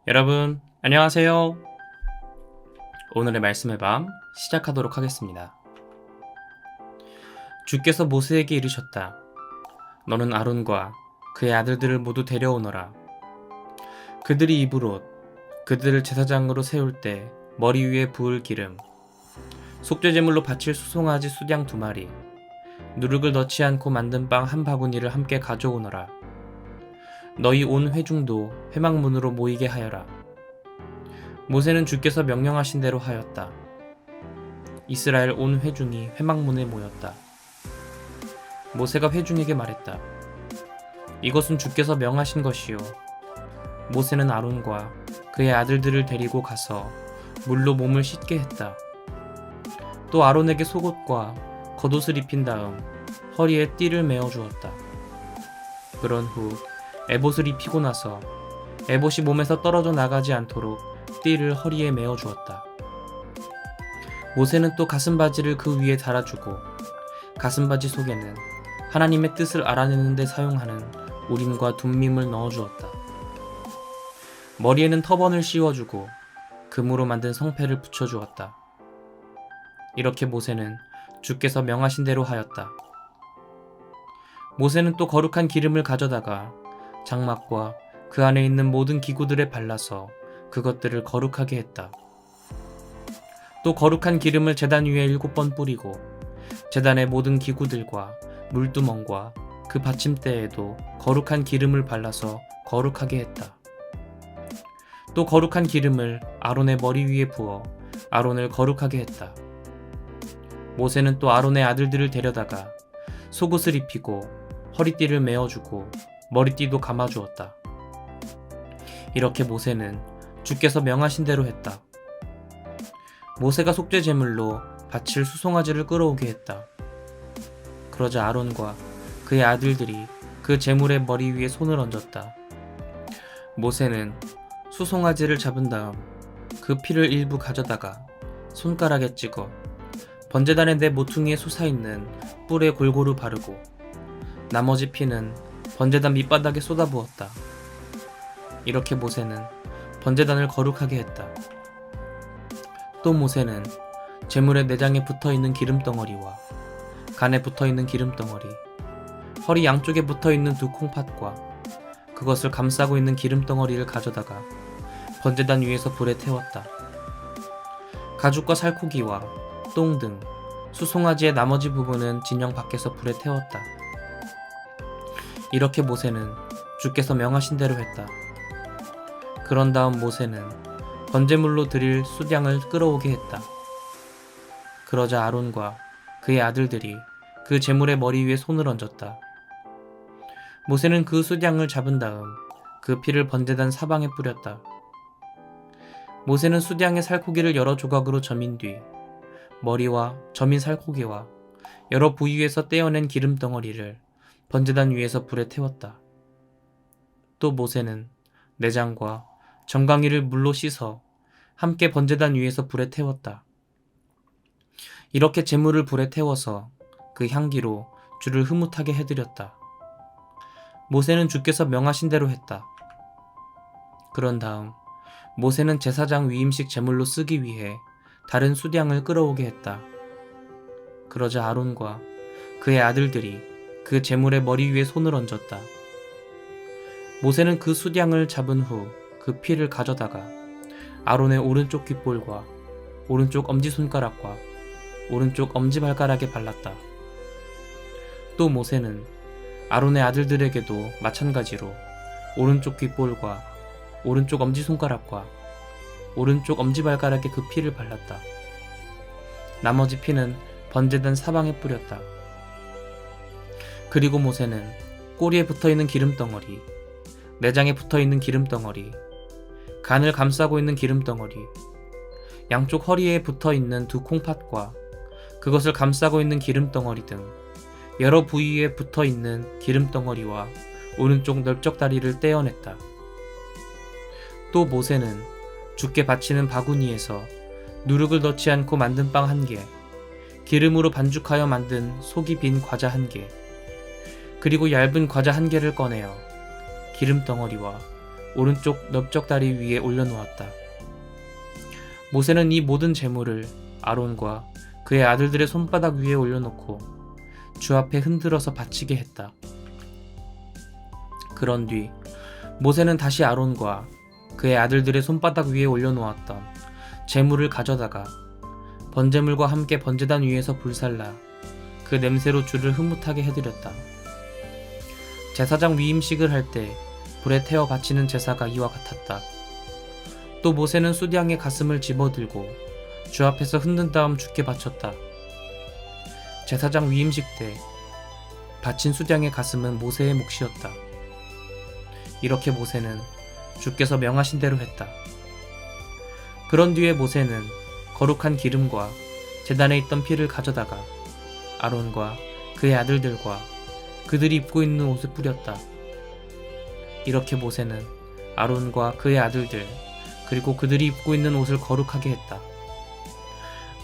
여러분, 안녕하세요. 오늘의 말씀의 밤 시작하도록 하겠습니다. 주께서 모세에게 이르셨다. 너는 아론과 그의 아들들을 모두 데려오너라. 그들이 입을 옷, 그들을 제사장으로 세울 때 머리 위에 부을 기름, 속죄제물로 바칠 수송아지 수양 2마리, 누룩을 넣지 않고 만든 빵 1바구니를 함께 가져오너라. 너희 온 회중도 회막문으로 모이게 하여라. 모세는 주께서 명령하신 대로 하였다. 이스라엘 온 회중이 회막문에 모였다. 모세가 회중에게 말했다. 이것은 주께서 명하신 것이요. 모세는 아론과 그의 아들들을 데리고 가서 물로 몸을 씻게 했다. 또 아론에게 속옷과 겉옷을 입힌 다음 허리에 띠를 메어 주었다. 그런 후 에봇을 입히고 나서 에봇이 몸에서 떨어져 나가지 않도록 띠를 허리에 메어 주었다. 모세는 또 가슴바지를 그 위에 달아주고 가슴바지 속에는 하나님의 뜻을 알아내는 데 사용하는 우림과 둠밈을 넣어 주었다. 머리에는 터번을 씌워주고 금으로 만든 성패를 붙여 주었다. 이렇게 모세는 주께서 명하신 대로 하였다. 모세는 또 거룩한 기름을 가져다가 장막과 그 안에 있는 모든 기구들에 발라서 그것들을 거룩하게 했다. 또 거룩한 기름을 제단 위에 7번 뿌리고 제단의 모든 기구들과 물두멍과 그 받침대에도 거룩한 기름을 발라서 거룩하게 했다. 또 거룩한 기름을 아론의 머리 위에 부어 아론을 거룩하게 했다. 모세는 또 아론의 아들들을 데려다가 속옷을 입히고 허리띠를 메어주고 머리띠도 감아주었다. 이렇게 모세는 주께서 명하신 대로 했다. 모세가 속죄 제물로 바칠 수송아지를 끌어오게 했다. 그러자 아론과 그의 아들들이 그 제물의 머리 위에 손을 얹었다. 모세는 수송아지를 잡은 다음 그 피를 일부 가져다가 손가락에 찍어 번제단의 네 모퉁이에 솟아있는 뿔에 골고루 바르고 나머지 피는 번제단 밑바닥에 쏟아부었다. 이렇게 모세는 번제단을 거룩하게 했다. 또 모세는 제물의 내장에 붙어있는 기름덩어리와 간에 붙어있는 기름덩어리, 허리 양쪽에 붙어있는 2 콩팥과 그것을 감싸고 있는 기름덩어리를 가져다가 번제단 위에서 불에 태웠다. 가죽과 살코기와 똥 등 수송아지의 나머지 부분은 진영 밖에서 불에 태웠다. 이렇게 모세는 주께서 명하신 대로 했다. 그런 다음 모세는 번제물로 드릴 수량을 끌어오게 했다. 그러자 아론과 그의 아들들이 그 제물의 머리 위에 손을 얹었다. 모세는 그 수량을 잡은 다음 그 피를 번제단 사방에 뿌렸다. 모세는 수량의 살코기를 여러 조각으로 점인 뒤 머리와 점인 살코기와 여러 부위에서 떼어낸 기름덩어리를 번제단 위에서 불에 태웠다. 또 모세는 내장과 정강이를 물로 씻어 함께 번제단 위에서 불에 태웠다. 이렇게 제물을 불에 태워서 그 향기로 주를 흐뭇하게 해드렸다. 모세는 주께서 명하신 대로 했다. 그런 다음 모세는 제사장 위임식 제물로 쓰기 위해 다른 수량을 끌어오게 했다. 그러자 아론과 그의 아들들이 그 제물의 머리 위에 손을 얹었다. 모세는 그 수량을 잡은 후 그 피를 가져다가 아론의 오른쪽 귓볼과 오른쪽 엄지손가락과 오른쪽 엄지발가락에 발랐다. 또 모세는 아론의 아들들에게도 마찬가지로 오른쪽 귓볼과 오른쪽 엄지손가락과 오른쪽 엄지발가락에 그 피를 발랐다. 나머지 피는 번제단 사방에 뿌렸다. 그리고 모세는 꼬리에 붙어있는 기름덩어리, 내장에 붙어있는 기름덩어리, 간을 감싸고 있는 기름덩어리, 양쪽 허리에 붙어있는 2 콩팥과 그것을 감싸고 있는 기름덩어리 등 여러 부위에 붙어있는 기름덩어리와 오른쪽 넓적다리를 떼어냈다. 또 모세는 주께 바치는 바구니에서 누룩을 넣지 않고 만든 빵 1개, 기름으로 반죽하여 만든 속이 빈 과자 1개, 그리고 얇은 과자 1개를 꺼내어 기름덩어리와 오른쪽 넓적다리 위에 올려놓았다. 모세는 이 모든 제물을 아론과 그의 아들들의 손바닥 위에 올려놓고 주 앞에 흔들어서 바치게 했다. 그런 뒤 모세는 다시 아론과 그의 아들들의 손바닥 위에 올려놓았던 제물을 가져다가 번제물과 함께 번제단 위에서 불살라 그 냄새로 주를 흐뭇하게 해드렸다. 제사장 위임식을 할 때 불에 태워 바치는 제사가 이와 같았다. 또 모세는 수양의 가슴을 집어들고 주 앞에서 흔든 다음 주께 바쳤다. 제사장 위임식 때 바친 수양의 가슴은 모세의 몫이었다. 이렇게 모세는 주께서 명하신 대로 했다. 그런 뒤에 모세는 거룩한 기름과 제단에 있던 피를 가져다가 아론과 그의 아들들과 그들이 입고 있는 옷에 뿌렸다. 이렇게 모세는 아론과 그의 아들들 그리고 그들이 입고 있는 옷을 거룩하게 했다.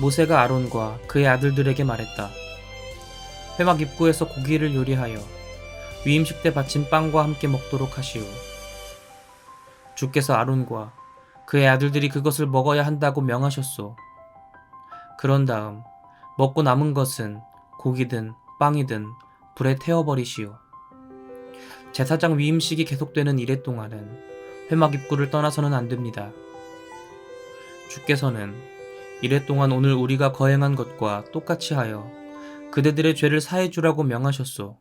모세가 아론과 그의 아들들에게 말했다. 회막 입구에서 고기를 요리하여 위임식 때 바친 빵과 함께 먹도록 하시오. 주께서 아론과 그의 아들들이 그것을 먹어야 한다고 명하셨소. 그런 다음 먹고 남은 것은 고기든 빵이든 불에 태워버리시오. 제사장 위임식이 계속되는 이래 동안은 회막 입구를 떠나서는 안 됩니다. 주께서는 이래 동안 오늘 우리가 거행한 것과 똑같이 하여 그대들의 죄를 사해 주라고 명하셨소.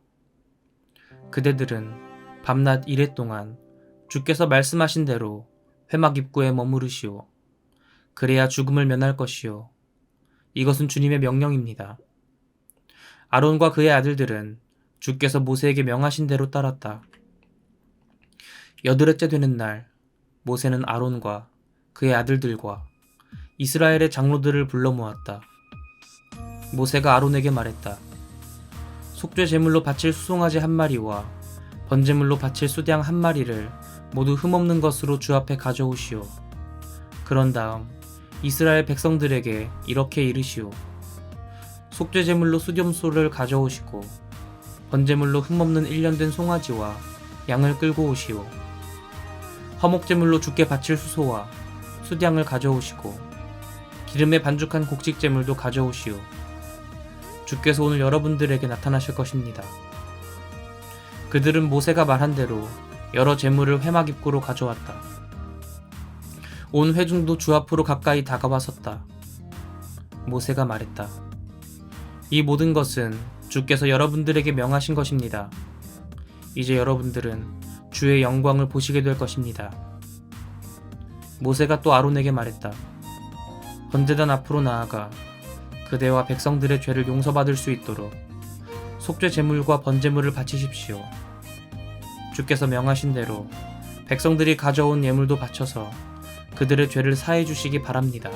그대들은 밤낮 이래 동안 주께서 말씀하신 대로 회막 입구에 머무르시오. 그래야 죽음을 면할 것이오. 이것은 주님의 명령입니다. 아론과 그의 아들들은 주께서 모세에게 명하신 대로 따랐다. 여드렛째 되는 날 모세는 아론과 그의 아들들과 이스라엘의 장로들을 불러 모았다. 모세가 아론에게 말했다. 속죄 제물로 바칠 수송아지 한 마리와 번제물로 바칠 수양 한 마리를 모두 흠없는 것으로 주 앞에 가져오시오. 그런 다음 이스라엘 백성들에게 이렇게 이르시오. 속죄 제물로 수염소를 가져오시고 번제물로 흠없는 1년 된 송아지와 양을 끌고 오시오. 화목 제물로 주께 바칠 수소와 수양을 가져오시고 기름에 반죽한 곡식 제물도 가져오시오. 주께서 오늘 여러분들에게 나타나실 것입니다. 그들은 모세가 말한 대로 여러 제물을 회막 입구로 가져왔다. 온 회중도 주 앞으로 가까이 다가와 섰다. 모세가 말했다. 이 모든 것은 주께서 여러분들에게 명하신 것입니다. 이제 여러분들은 주의 영광을 보시게 될 것입니다. 모세가 또 아론에게 말했다. 번제단 앞으로 나아가 그대와 백성들의 죄를 용서받을 수 있도록 속죄 제물과 번제물을 바치십시오. 주께서 명하신 대로 백성들이 가져온 예물도 바쳐서 그들의 죄를 사해 주시기 바랍니다.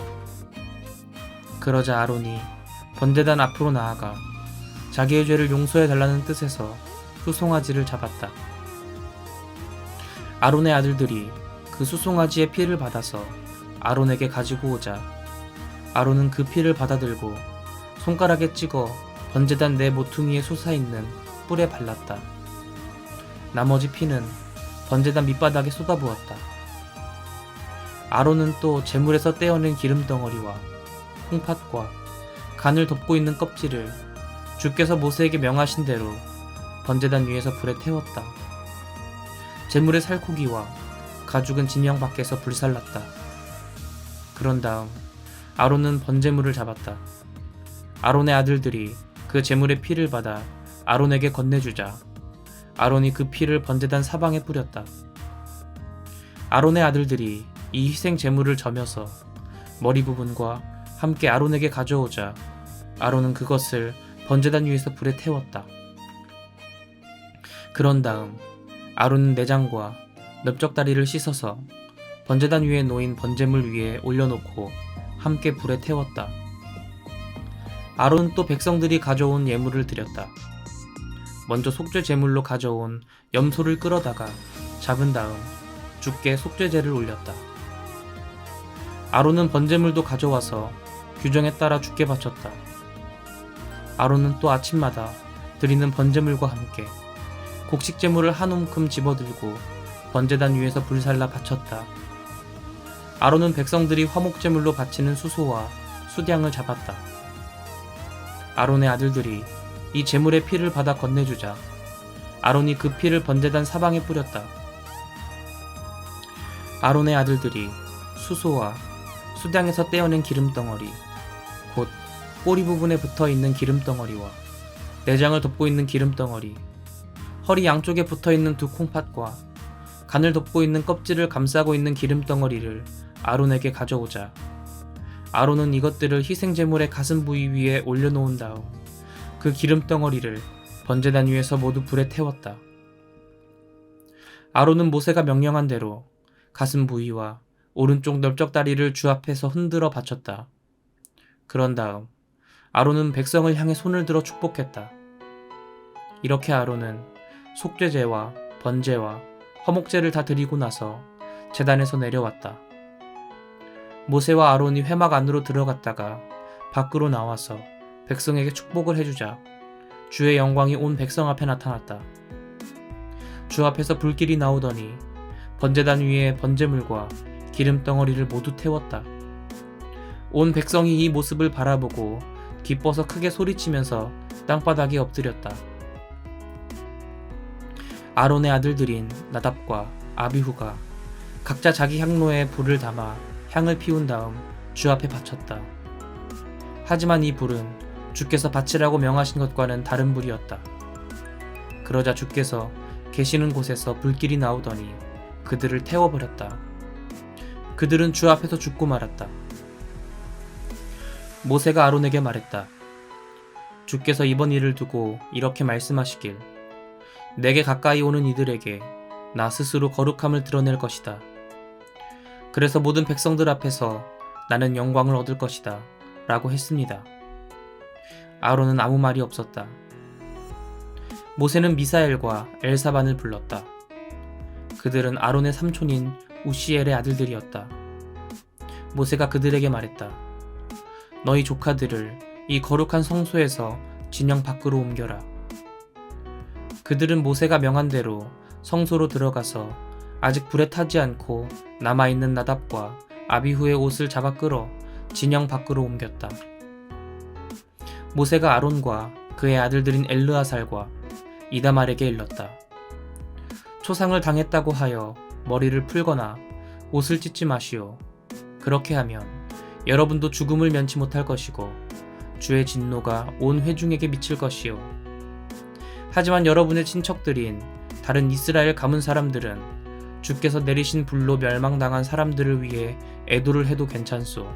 그러자 아론이 번제단 앞으로 나아가 자기의 죄를 용서해 달라는 뜻에서 수송아지를 잡았다. 아론의 아들들이 그 수송아지의 피를 받아서 아론에게 가지고 오자 아론은 그 피를 받아들고 손가락에 찍어 번제단 네 모퉁이에 솟아있는 뿔에 발랐다. 나머지 피는 번제단 밑바닥에 쏟아부었다. 아론은 또 제물에서 떼어낸 기름덩어리와 홍팥과 간을 덮고 있는 껍질을 주께서 모세에게 명하신 대로 번제단 위에서 불에 태웠다. 제물의 살코기와 가죽은 진영 밖에서 불살랐다. 그런 다음 아론은 번제물을 잡았다. 아론의 아들들이 그 제물의 피를 받아 아론에게 건네주자 아론이 그 피를 번제단 사방에 뿌렸다. 아론의 아들들이 이 희생 제물을 저며서 머리 부분과 함께 아론에게 가져오자 아론은 그것을 번제단 위에서 불에 태웠다. 그런 다음 아론은 내장과 넓적다리를 씻어서 번제단 위에 놓인 번제물 위에 올려놓고 함께 불에 태웠다. 아론은 또 백성들이 가져온 예물을 드렸다. 먼저 속죄 제물로 가져온 염소를 끌어다가 잡은 다음 주께 속죄제를 올렸다. 아론은 번제물도 가져와서 규정에 따라 주께 바쳤다. 아론은 또 아침마다 드리는 번제물과 함께 곡식 제물을 한 움큼 집어들고 번제단 위에서 불살라 바쳤다. 아론은 백성들이 화목제물로 바치는 수소와 수량을 잡았다. 아론의 아들들이 이 제물의 피를 받아 건네주자 아론이 그 피를 번제단 사방에 뿌렸다. 아론의 아들들이 수소와 수량에서 떼어낸 기름덩어리, 곧 꼬리 부분에 붙어있는 기름덩어리와 내장을 덮고 있는 기름덩어리, 허리 양쪽에 붙어있는 두 콩팥과 간을 덮고 있는 껍질을 감싸고 있는 기름덩어리를 아론에게 가져오자 아론은 이것들을 희생제물의 가슴 부위 위에 올려놓은 다음 그 기름덩어리를 번제단 위에서 모두 불에 태웠다. 아론은 모세가 명령한 대로 가슴 부위와 오른쪽 넓적다리를 주 앞에서 흔들어 바쳤다. 그런 다음 아론은 백성을 향해 손을 들어 축복했다. 이렇게 아론은 속죄제와 번제와 화목제를 다 드리고 나서 제단에서 내려왔다. 모세와 아론이 회막 안으로 들어갔다가 밖으로 나와서 백성에게 축복을 해주자 주의 영광이 온 백성 앞에 나타났다. 주 앞에서 불길이 나오더니 번제단 위에 번제물과 기름덩어리를 모두 태웠다. 온 백성이 이 모습을 바라보고 기뻐서 크게 소리치면서 땅바닥에 엎드렸다. 아론의 아들들인 나답과 아비후가 각자 자기 향로에 불을 담아 향을 피운 다음 주 앞에 바쳤다. 하지만 이 불은 주께서 바치라고 명하신 것과는 다른 불이었다. 그러자 주께서 계시는 곳에서 불길이 나오더니 그들을 태워버렸다. 그들은 주 앞에서 죽고 말았다. 모세가 아론에게 말했다. 주께서 이번 일을 두고 이렇게 말씀하시길, 내게 가까이 오는 이들에게 나 스스로 거룩함을 드러낼 것이다. 그래서 모든 백성들 앞에서 나는 영광을 얻을 것이다 라고 했습니다. 아론은 아무 말이 없었다. 모세는 미사엘과 엘사반을 불렀다. 그들은 아론의 삼촌인 우시엘의 아들들이었다. 모세가 그들에게 말했다. 너희 조카들을 이 거룩한 성소에서 진영 밖으로 옮겨라. 그들은 모세가 명한 대로 성소로 들어가서 아직 불에 타지 않고 남아있는 나답과 아비후의 옷을 잡아 끌어 진영 밖으로 옮겼다. 모세가 아론과 그의 아들들인 엘르아살과 이다말에게 일렀다. 초상을 당했다고 하여 머리를 풀거나 옷을 찢지 마시오. 그렇게 하면 여러분도 죽음을 면치 못할 것이고 주의 진노가 온 회중에게 미칠 것이오. 하지만 여러분의 친척들인 다른 이스라엘 가문 사람들은 주께서 내리신 불로 멸망당한 사람들을 위해 애도를 해도 괜찮소.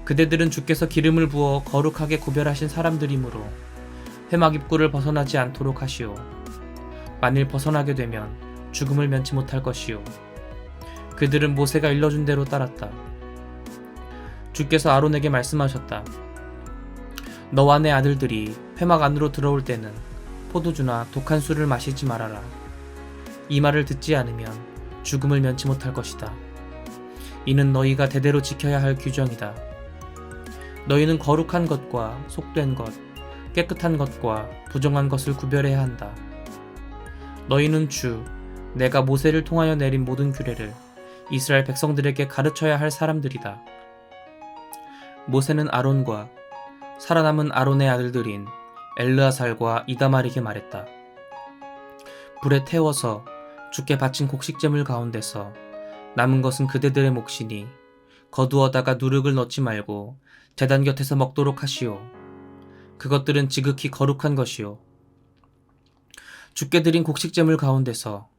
그대들은 주께서 기름을 부어 거룩하게 구별하신 사람들이므로 회막 입구를 벗어나지 않도록 하시오. 만일 벗어나게 되면 죽음을 면치 못할 것이오. 그들은 모세가 일러준 대로 따랐다. 주께서 아론에게 말씀하셨다. 너와 내 아들들이 회막 안으로 들어올 때는 포도주나 독한 술을 마시지 말아라. 이 말을 듣지 않으면 죽음을 면치 못할 것이다. 이는 너희가 대대로 지켜야 할 규정이다. 너희는 거룩한 것과 속된 것, 깨끗한 것과 부정한 것을 구별해야 한다. 너희는 내가 모세를 통하여 내린 모든 규례를 이스라엘 백성들에게 가르쳐야 할 사람들이다. 모세는 아론과 살아남은 아론의 아들들인 엘르아살과 이다말에게 말했다. 불에 태워서 주께 바친 곡식제물 가운데서 남은 것은 그대들의 몫이니 거두어다가 누룩을 넣지 말고 제단 곁에서 먹도록 하시오. 그것들은 지극히 거룩한 것이오. 주께 드린 곡식제물 가운데서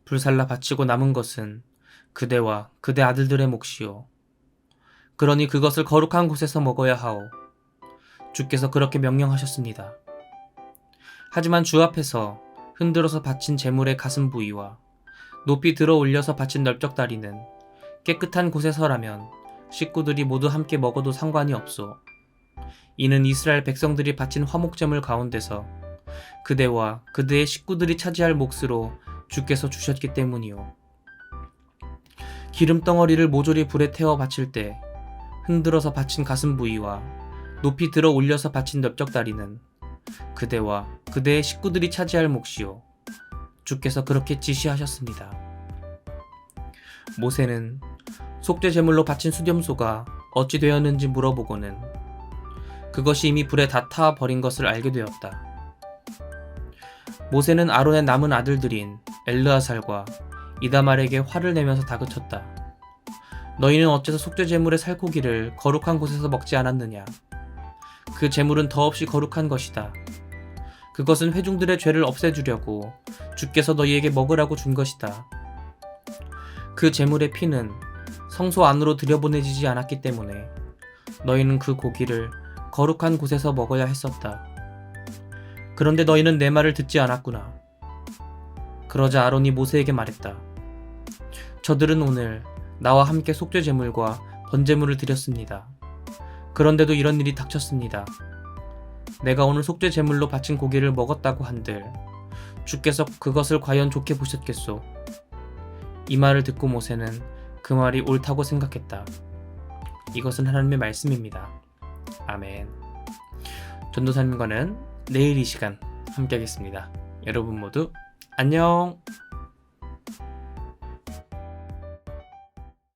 불살라 바치고 남은 것은 그대와 그대 아들들의 몫이오. 그러니 그것을 거룩한 곳에서 먹어야 하오. 주께서 그렇게 명령하셨습니다. 하지만 주 앞에서 흔들어서 바친 제물의 가슴 부위와 높이 들어 올려서 바친 넓적다리는 깨끗한 곳에서라면 식구들이 모두 함께 먹어도 상관이 없소. 이는 이스라엘 백성들이 바친 화목제물 가운데서 그대와 그대의 식구들이 차지할 몫으로 주께서 주셨기 때문이요. 기름덩어리를 모조리 불에 태워 바칠 때 흔들어서 바친 가슴 부위와 높이 들어 올려서 바친 넓적다리는 그대와 그대의 식구들이 차지할 몫이요. 주께서 그렇게 지시하셨습니다. 모세는 속죄 제물로 바친 수염소가 어찌 되었는지 물어보고는 그것이 이미 불에 다 타 버린 것을 알게 되었다. 모세는 아론의 남은 아들들인 엘르아살과 이다말에게 화를 내면서 다그쳤다. 너희는 어째서 속죄 제물의 살코기를 거룩한 곳에서 먹지 않았느냐? 그 제물은 더없이 거룩한 것이다. 그것은 회중들의 죄를 없애주려고 주께서 너희에게 먹으라고 준 것이다. 그 제물의 피는 성소 안으로 들여보내지지 않았기 때문에 너희는 그 고기를 거룩한 곳에서 먹어야 했었다. 그런데 너희는 내 말을 듣지 않았구나. 그러자 아론이 모세에게 말했다. 저들은 오늘 나와 함께 속죄 제물과 번제물을 드렸습니다. 그런데도 이런 일이 닥쳤습니다. 내가 오늘 속죄 제물로 바친 고기를 먹었다고 한들 주께서 그것을 과연 좋게 보셨겠소? 이 말을 듣고 모세는 그 말이 옳다고 생각했다. 이것은 하나님의 말씀입니다. 아멘. 전도사님과는 내일 이 시간 함께 하겠습니다. 여러분 모두 안녕.